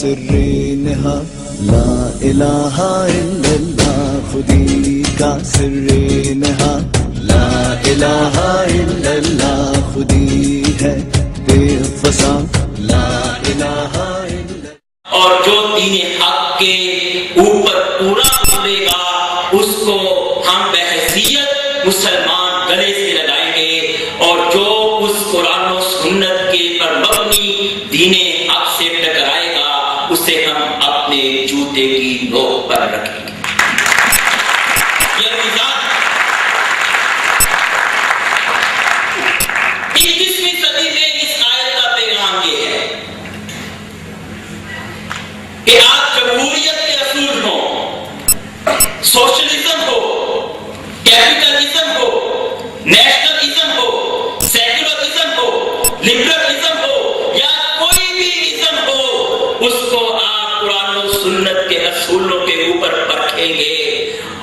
سر نہا لا الہ الا اللہ، خودی کا سر نہا لا الہ الا اللہ، خودی ہے بے فسا لا الہ الا۔ اور جو دین حق کے اوپر پورا اترے گا اس کو ہم بحیثیت مسلمان گلے سے لگائیں گے، اور جو اس قرآن و سنت کے پر مبنی دین حق سے ٹکرائے گا اسے ہم اپنے جوتے کی نوک پر رکھیں گے۔ یہ مزاج 21ویں صدی میں اس آیت کا پیغام یہ ہے کہ آج جمہوریت کے اصول ہوں، سوشلزم ہو، کیپٹلزم ہو، نیشنلزم ہو، سیکولرزم ہو، لبرلزم ہو، یا کوئی بھی ازم ہو، اس کو آپ قرآن و سنت کے اصولوں کے اوپر پرکھیں گے،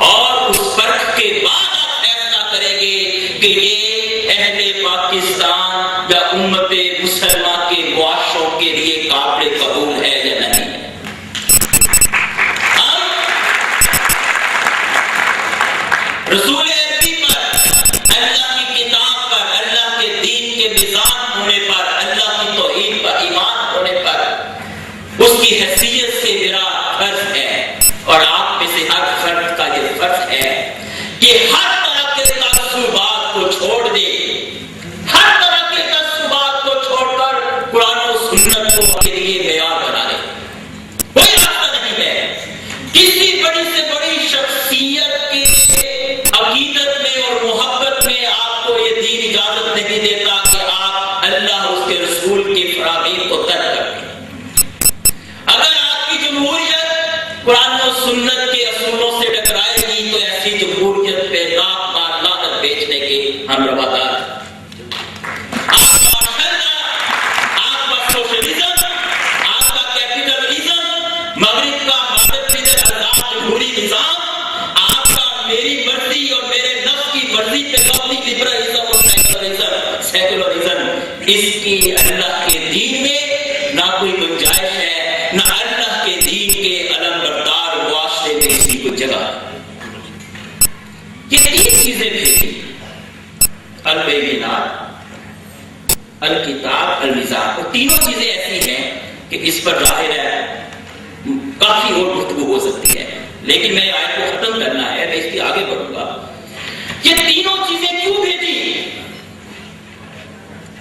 اور اس پرکھ کے بعد آپ فیصلہ کریں گے کہ یہ اہل پاکستان یا امت مسلمہ کے معاشروں کے لیے قابل قبول ہے یا نہیں۔ رسول عربی پر، اللہ کی کتاب پر، اللہ کے دین کے نظام ہونے پر، اللہ کی توحید پر ایمان ہونے پر اس کی حیثیت سے میرا فرض ہے، اور آپ میں سے ہر فرد کا یہ فرض ہے کہ ہر طرح کے تعصبات کو چھوڑ دے، ہر طرح کے تعصبات کو چھوڑ کر قرآن و سنت کو اپنے لیے معیار بنا لے۔ کوئی راستہ نہیں ہے کسی بڑی سے بڑی شخصیت کی عقیدت میں اور محبت میں آپ کو یہ دین اجازت نہیں دیتا کہ آپ اللہ اور اس کے رسول کی فرامین کو ترک کر دیں۔ اگر آپ کی جمہوریت قرآن و سنت کے اصولوں سے ٹکرائے گی تو ایسی جمہوریت پہ ناک مار لعنت بیچنے کے ہم روادار ہیں۔ آپ کا ماشاءاللہ، آپ کا سوشلزم، آپ کا کیپٹلزم، مغرب کا مادر پیدر آزاد جمہوری نظام، آپ کا میری مرضی اور میرے نفس کی مرضی پہ مبنی لبرلزم اور سیکولرزم، اس کی اللہ کے دین میں نہ کوئی گنجائش ہے، نہ اللہ کے دین کے علم بردار معاشرے میں کسی کو جگہ ہے۔ یہ تین چیزیں بھیجی، البینات، الکتاب، المزاح، اور تینوں چیزیں ایسی ہیں کہ اس پر ظاہر ہے کافی اور گفتگو ہو سکتی ہے، لیکن میں آیت کو ختم کرنا ہے، میں اس کی آگے بڑھوں گا۔ یہ تینوں چیزیں کیوں بھیجی؟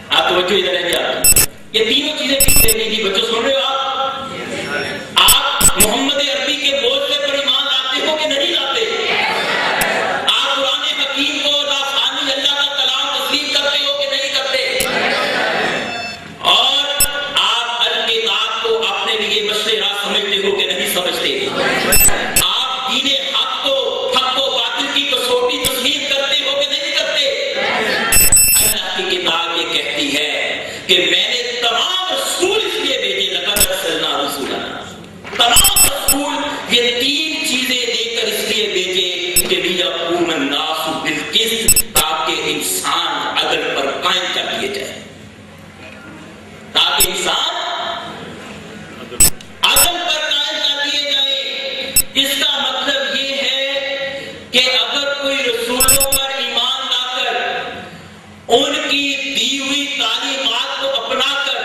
آپ توجہ ادھر ہے کیا؟ یہ تینوں چیزیں کیوں بھیجی تھی؟ بچوں سن رہے ہو آپ محمد عربی کے بول پر ایمان لاتے ہو کہ نہیں لاتے؟ آپ قرآن حکیم کو لافانی اللہ کا کلام تسلیم کرتے ہو کہ نہیں کرتے؟ اور آپ الکتاب کو اپنے لیے مشرع راہ سمجھتے ہو کہ نہیں سمجھتے؟ آپ دین حق و باطل کی کسوٹی تسلیم کرتے ہو کہ نہیں کرتے؟ اللہ کی کتاب یہ کہتی ہے کہ میں نے تمام رسول اس لیے بھیجے، لقد ارسلنا رسولا، تمام رسول یہ تین چیزیں دے کر اس لیے بھیجے کہ لیقوم الناس بالقسط، تاکہ انسان عدل پر قائم کر دیے جائے، تاکہ انسان عدل پر قائم کر دیے جائے۔ اس کا مطلب یہ ہے کہ اگر کوئی رسولوں پر ایمان لا کر ان کی دی ہوئی تعلیمات کو اپنا کر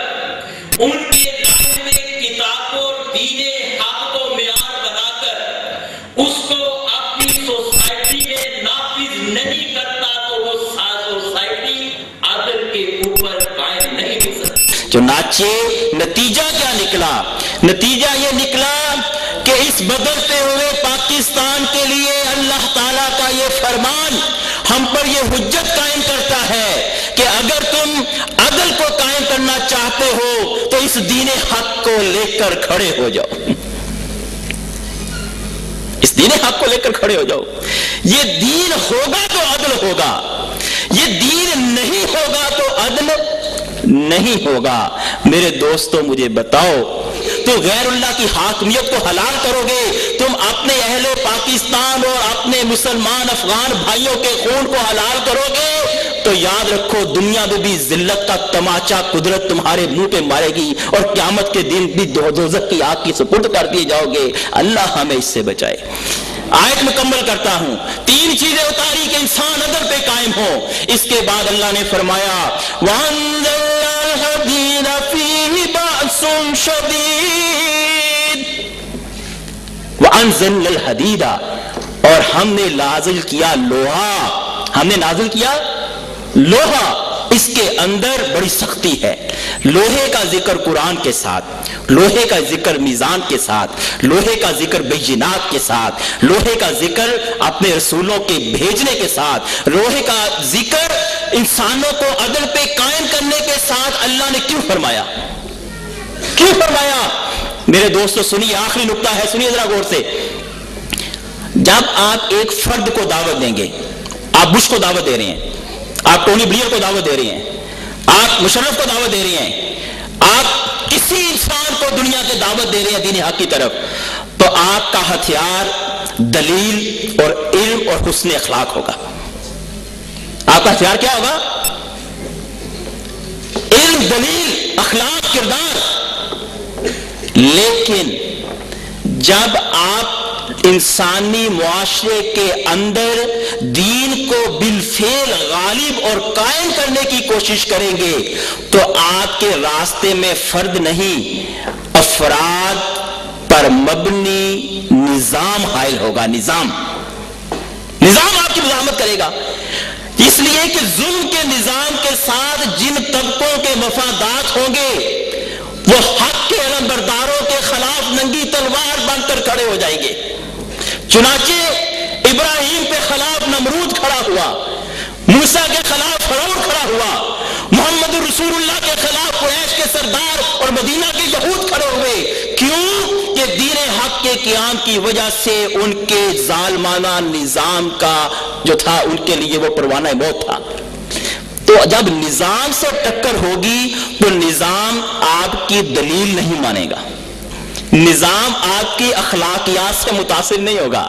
ان کے لائن میں کتاب اور دین حق کو معیار بنا کر اس کو اپنی سوسائٹی میں نافذ نہیں کرتا تو وہ سوسائٹی عدل کے اوپر قائم نہیں ہو سکتی۔ چنانچہ نتیجہ کیا نکلا؟ نتیجہ یہ نکلا کہ اس بدلتے ہوئے پاکستان کے لیے اللہ تعالیٰ کا یہ فرمان ہم پر یہ حجت قائم کرتا ہے کہ اگر تم عدل کو قائم کرنا چاہتے ہو تو اس دین حق کو لے کر کھڑے ہو جاؤ، اس دین حق کو لے کر کھڑے ہو جاؤ۔ یہ دین ہوگا تو عدل ہوگا، یہ دین نہیں ہوگا تو عدل نہیں ہوگا۔ میرے دوستو مجھے بتاؤ، تو غیر اللہ کی حاکمیت کو حلال کرو گے، تم اپنے اہل پاکستان اور اپنے مسلمان افغان بھائیوں کے خون کو حلال کرو گے، تو یاد رکھو دنیا میں بھی ذلت کا تماچا قدرت تمہارے منہ پہ مارے گی اور قیامت کے دن بھی دوزخ کی آگ کی سپرد کر دیے جاؤ گے. اللہ ہمیں اس سے بچائے. آیت مکمل کرتا ہوں. 3 چیزیں اتاری کہ انسان عدل پہ قائم ہو. اس کے بعد اللہ نے فرمایا وَأَنزَلْنَا الْحَدِيدَ فِيهِ بَأْسٌ شَدِيدٌ وَأَنزَلْنَا الْحَدِيدَ اور ہم نے نازل کیا لوہا. ہم نے نازل کیا لوہا. اس کے اندر بڑی سختی ہے. لوہے کا ذکر قرآن کے ساتھ, لوہے کا ذکر میزان کے ساتھ, لوہے کا ذکر بینات کے ساتھ, لوہے کا ذکر اپنے رسولوں کے بھیجنے کے ساتھ, لوہے کا ذکر انسانوں کو عدل پہ قائم کرنے کے ساتھ اللہ نے کیوں فرمایا؟ کیوں فرمایا؟ میرے دوستو سنیے, آخری نقطہ ہے, سنیے ذرا غور سے. جب آپ ایک فرد کو دعوت دیں گے, آپ بش کو دعوت دے رہے ہیں, آپ ٹونی بلیئر کو دعوت دے رہے ہیں, آپ مشرف کو دعوت دے رہے ہیں, آپ کسی انسان کو دنیا کے دعوت دے رہے ہیں دین حق کی طرف, تو آپ کا ہتھیار دلیل اور علم اور حسن اخلاق ہوگا. آپ کا ہتھیار کیا ہوگا؟ علم, دلیل, اخلاق, کردار. لیکن جب آپ انسانی معاشرے کے اندر دین کو بالفعل غالب اور قائم کرنے کی کوشش کریں گے تو آپ کے راستے میں فرد نہیں افراد پر مبنی نظام حائل ہوگا. نظام آپ کی مزاحمت کرے گا. اس لیے کہ ظلم کے نظام کے ساتھ جن طبقوں کے مفادات ہوں گے وہ حق کے علمبرداروں کے خلاف ننگی تلوار بن کر کھڑے ہو جائیں گے. چنانچہ ابراہیم کے خلاف نمرود کھڑا ہوا, موسیٰ کے خلاف فرعون کھڑا ہوا, محمد رسول اللہ کے خلاف قریش کے سردار اور مدینہ کے یہود کھڑے ہوئے. کیوں؟ کہ دین حق کے قیام کی وجہ سے ان کے ظالمانہ نظام کا جو تھا ان کے لیے وہ پروانہ موت تھا. تو جب نظام سے ٹکر ہوگی تو نظام آپ کی دلیل نہیں مانے گا, نظام آپ کی اخلاقیات سے متاثر نہیں ہوگا.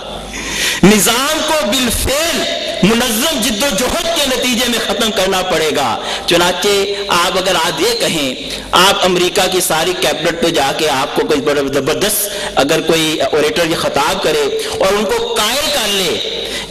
نظام کو بالفعل منظم جد و جہد کے نتیجے میں ختم کرنا پڑے گا. چنانچہ آپ اگر آج یہ کہیں, آپ امریکہ کی ساری کیبنٹ پہ جا کے آپ کو کوئی بڑا زبردست اگر کوئی اوریٹر یہ خطاب کرے اور ان کو قائل کر لے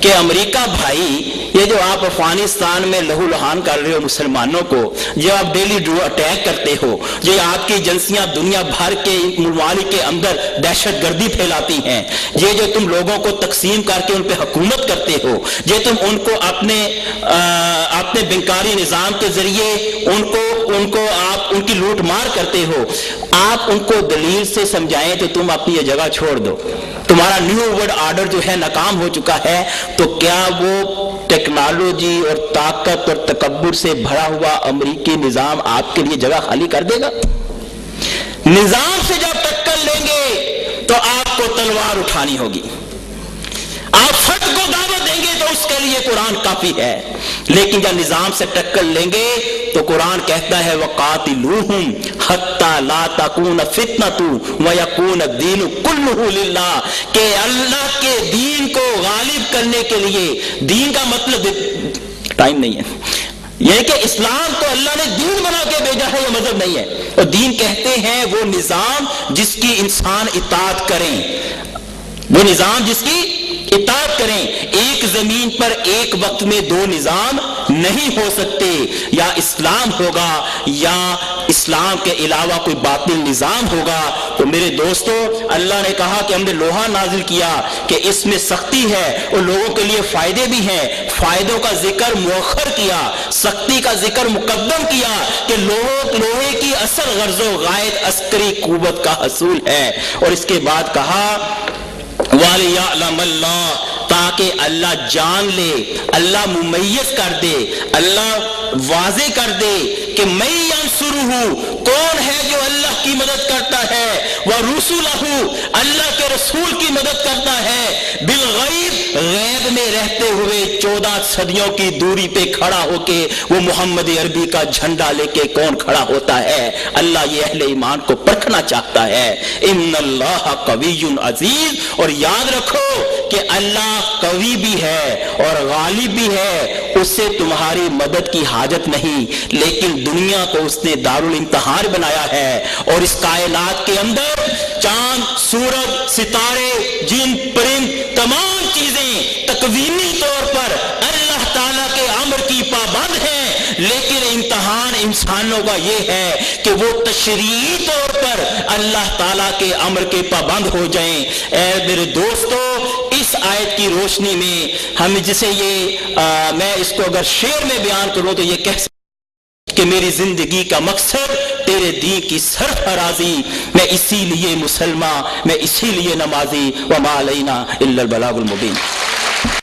کہ امریکہ بھائی یہ جو آپ افغانستان میں لہو لہان کر رہے ہو مسلمانوں کو, جو آپ ڈیلی اٹیک کرتے ہو, یہ آپ کی ایجنسیاں دنیا بھر کے ممالک کے اندر دہشت گردی پھیلاتی ہیں, یہ جو تم لوگوں کو تقسیم کر کے ان پہ حکومت کرتے ہو, یہ تم ان کو اپنے بنکاری نظام کے ذریعے ان کو آپ ان کی لوٹ مار کرتے ہو, آپ ان کو دلیل سے سمجھائیں تو تم اپنی یہ جگہ چھوڑ دو. تمہارا نیو ورلڈ آرڈر جو ہے ناکام ہو چکا ہے, تو کیا وہ ٹیکنالوجی اور طاقت اور تکبر سے بھرا ہوا امریکی نظام آپ کے لیے جگہ خالی کر دے گا؟ نظام سے جب ٹکر لیں گے تو آپ کو تلوار اٹھانی ہوگی. آپ فرد کو دعوت دیں گے تو اس کے لیے قرآن کافی ہے, لیکن جب نظام سے ٹکر لیں گے تو قرآن کہتا ہے وَقَاتِلُوهُمْ حَتَّى لَا تَكُونَ فِتْنَةٌ وَيَكُونَ الدِّينُ كُلُّهُ لِلَّهِ, کہ اللہ کے دین کو غالب کرنے کے لیے, دین کا مطلب ٹائم نہیں ہے, یہ کہ اسلام تو اللہ نے دین بنا کے بھیجا ہے, یہ مذہب نہیں ہے. اور دین کہتے ہیں وہ نظام جس کی انسان اطاعت کریں, وہ نظام جس کی اطاعت کریں. ایک زمین پر ایک وقت میں 2 نظام نہیں ہو سکتے, یا اسلام ہوگا یا اسلام کے علاوہ کوئی باطل نظام ہوگا. تو میرے دوستو, اللہ نے کہا کہ ہم نے لوہا نازل کیا کہ اس میں سختی ہے اور لوگوں کے لیے فائدے بھی ہیں. فائدوں کا ذکر مؤخر کیا, سختی کا ذکر مقدم کیا کہ لوہے کی اصل غرض و غایت عسکری قوت کا حصول ہے. اور اس کے بعد کہا وَلِيَعْلَمَ اللَّهُ, تاکہ اللہ جان لے, اللہ ممیز کر دے, اللہ واضح کر دے کہ میں ینصرہ, کون ہے جو اللہ کی مدد کرتا ہے؟ وَرُسُلَهُ اللہ کے رسول کی مدد کرتا ہے بالغیب غیب میں رہتے ہوئے 14 صدیوں کی دوری پہ کھڑا ہو کے وہ محمد عربی کا جھنڈا لے کے کون کھڑا ہوتا ہے؟ اللہ یہ اہل ایمان کو پرکھنا چاہتا ہے. ان اللہ قوی عزیز. اور یاد رکھو کہ اللہ قوی بھی ہے اور غالب بھی ہے، اس سے تمہاری مدد کی حاجت نہیں، لیکن دنیا کو اس نے دارالامتحان بنایا ہے، اور اس کائنات کے اندر چاند، سورج، ستارے، جن، پرند، تمام چیزیں تکوینی طور پر اللہ تعالیٰ کے امر کی پابند ہیں، لیکن امتحان انسانوں کا یہ ہے کہ وہ تشریعی طور پر اللہ تعالیٰ کے امر کے پابند ہو جائیں. اے میرے دوستو، اس آیت کی روشنی میں ہم جسے میں اس کو اگر شعر میں بیان کروں تو یہ کہہ کہ میری زندگی کا مقصد تیرے دین کی سرفرازی، میں اسی لیے مسلمان، میں اسی لیے نمازی، وما علینا الا البلاغ المبین.